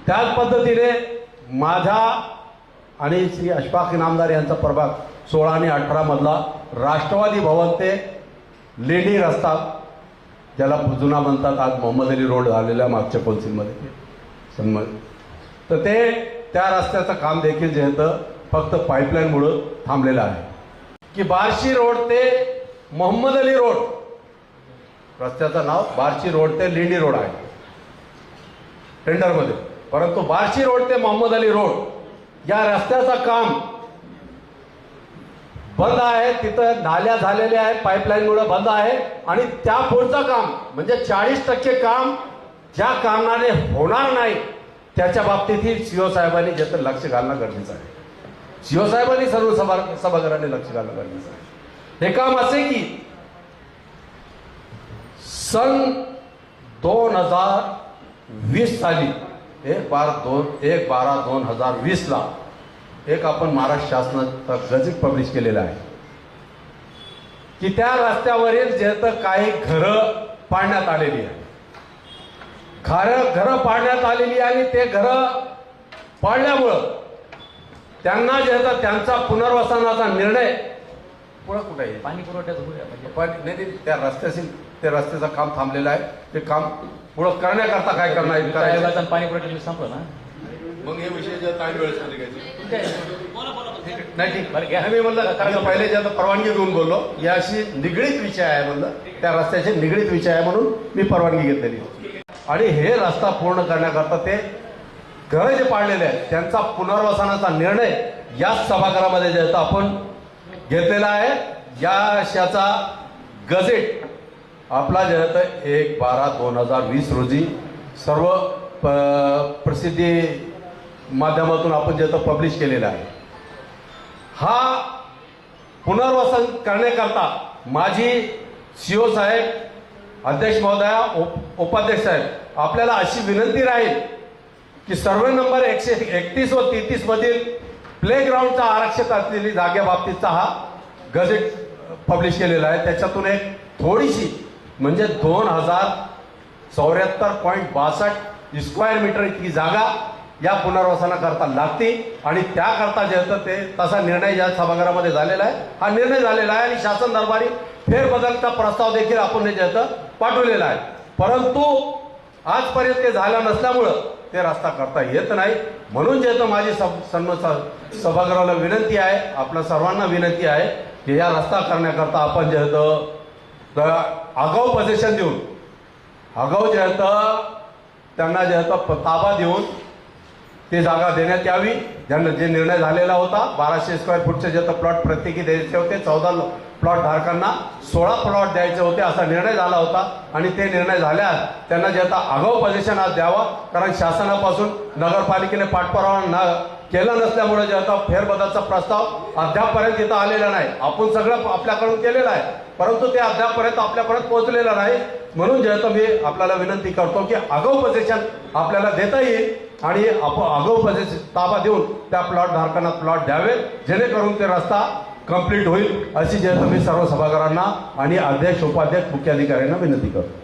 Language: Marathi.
त्याच पद्धतीने माझा आणि श्री अशफाक इनामदार यांचा प्रभाग 16 आणि 18 मधला राष्ट्रवादी भवन ते लेणी रस्ता, ज्याला जुना म्हणतात, आज मोहम्मद अली रोड झालेल्या मागच्या कौन्सिलमध्ये तर ते त्या रस्त्याचं काम देखील जे आहे फक्त पाईपलाईनमुळे थांबलेलं आहे. की बार्शी रोड ते मोहम्मद अली रोड, रस्त्याचं नाव बार्शी रोड ते लेणी रोड आहे टेंडरमध्ये, परंतु बार्शी रोड ते मोहम्मद अली रोड या रस्त्याचं काम बंद आहे. तिथं नाल्या झालेल्या आहेत, पाईपलाईनमुळे बंद आहे. आणि त्या पुढचं काम म्हणजे 40% काम ज्या कारणाने होणार नाही त्याच्या बाबतीतही सीओ साहेबांनी ज्याचं लक्ष घालणं गरजेचं आहे. सीओ साहेबांनी सर्व सभागृहाने लक्ष घालणं गरजेचं आहे. हे काम असे की सन 2020 साली 1/12/2020 ला एक आपण महाराष्ट्र शासनाचा गजट पब्लिश केलेला आहे की त्या रस्त्यावरील जे तर काही घरं पाडण्यात आलेली आहे. घरं पाडण्यात आलेली आणि ते घरं पाडल्यामुळं त्यांना जे तर त्यांचा पुनर्वसनाचा निर्णय पुढे कुठे आहे, पाणी पुरवठ्यात नाही, त्या रस्त्याचं काम थांबलेलं आहे. ते काम पुढं करण्याकरता काय करणार पाणी पुरवठ्यात संपलं ना, मग हे विषय टाइम वेळ नाही ठीक. मी म्हणलं पहिले जे परवानगी घेऊन बोललो, याशी निगडीत विषय आहे म्हणलं, त्या रस्त्याशी निगडीत विषय आहे म्हणून मी परवानगी घेतलेली. आणि हे रस्ता पूर्ण करण्याकरता ते घरं जे पाडलेले आहेत त्यांचा पुनर्वसनाचा निर्णय या सभागृहामध्ये जे आपण घेतलेला आहे. याचा गजेट आपला जे आहे 1/12/2020 रोजी सर्व प्रसिद्धी माध्यमातून आपण जे पब्लिश केलेला आहे. हा पुनर्वसन करण्याकरता माझी सीओ साहेब, अध्यक्ष महोदया, उपाध्यक्ष साहेब, आपल्याला अशी विनंती राहील की सर्वे नंबर 131 व 33 मधील प्लेग्राऊंडचा आरक्षित असलेली जागेबाबतीचा हा गजेट पब्लिश केलेला आहे. त्याच्यातून एक थोडीशी म्हणजे 2074.62 स्क्वेअर मीटर इतकी जागा या पुनर्वसनाकरता लागते. आणि त्याकरता जे होतं ते तसा निर्णय या सभागृहामध्ये झालेला आहे. हा निर्णय झालेला आहे आणि शासन दरबारी फेरबदलचा प्रस्ताव देखील आपण जे होतं पाठवलेला आहे. परंतु आजपर्यंत ते झालं नसल्यामुळं ते रस्ता करता येत नाही. म्हणून जे होतं माझी सभागृहाला विनंती आहे, आपल्या सर्वांना विनंती आहे की या रस्ता करण्याकरता आपण जे होतं आगाऊ पोझिशन देऊन, आगाऊ जे होतं त्यांना जे होतं ताबा देऊन ती जागा देण्यात यावी. ज्यांना जे निर्णय झालेला होता 1200 स्क्वेअर फूटचे जे प्लॉट प्रत्येकी द्यायचे होते, 14 प्लॉट धारकांना 16 प्लॉट द्यायचे होते असा निर्णय झाला होता. आणि ते निर्णय झाल्यास त्यांना जे आता आगाऊ पोझिशन आज द्यावा, कारण शासनापासून नगरपालिकेने पाठपुरावा केला नसल्यामुळे जे आता फेरबदलचा प्रस्ताव अद्यापपर्यंत इथं आलेला नाही. आपण सगळं आपल्याकडून केलेलं आहे, परंतु ते अद्यापपर्यंत आपल्यापर्यंत पोहोचलेलं नाही. म्हणून जे आता मी आपल्याला विनंती करतो की आगाऊ पोझिशन आपल्याला देता येईल आणि आगाऊ पोझिशन ताबा देऊन त्या प्लॉट धारकांना प्लॉट द्यावे, जेणेकरून ते रस्ता कंप्लीट होईल. अशी जे मी सर्व सभागृहांना आणि अध्यक्ष, उपाध्यक्ष, मुख्याधिकाऱ्यांना विनंती करतो.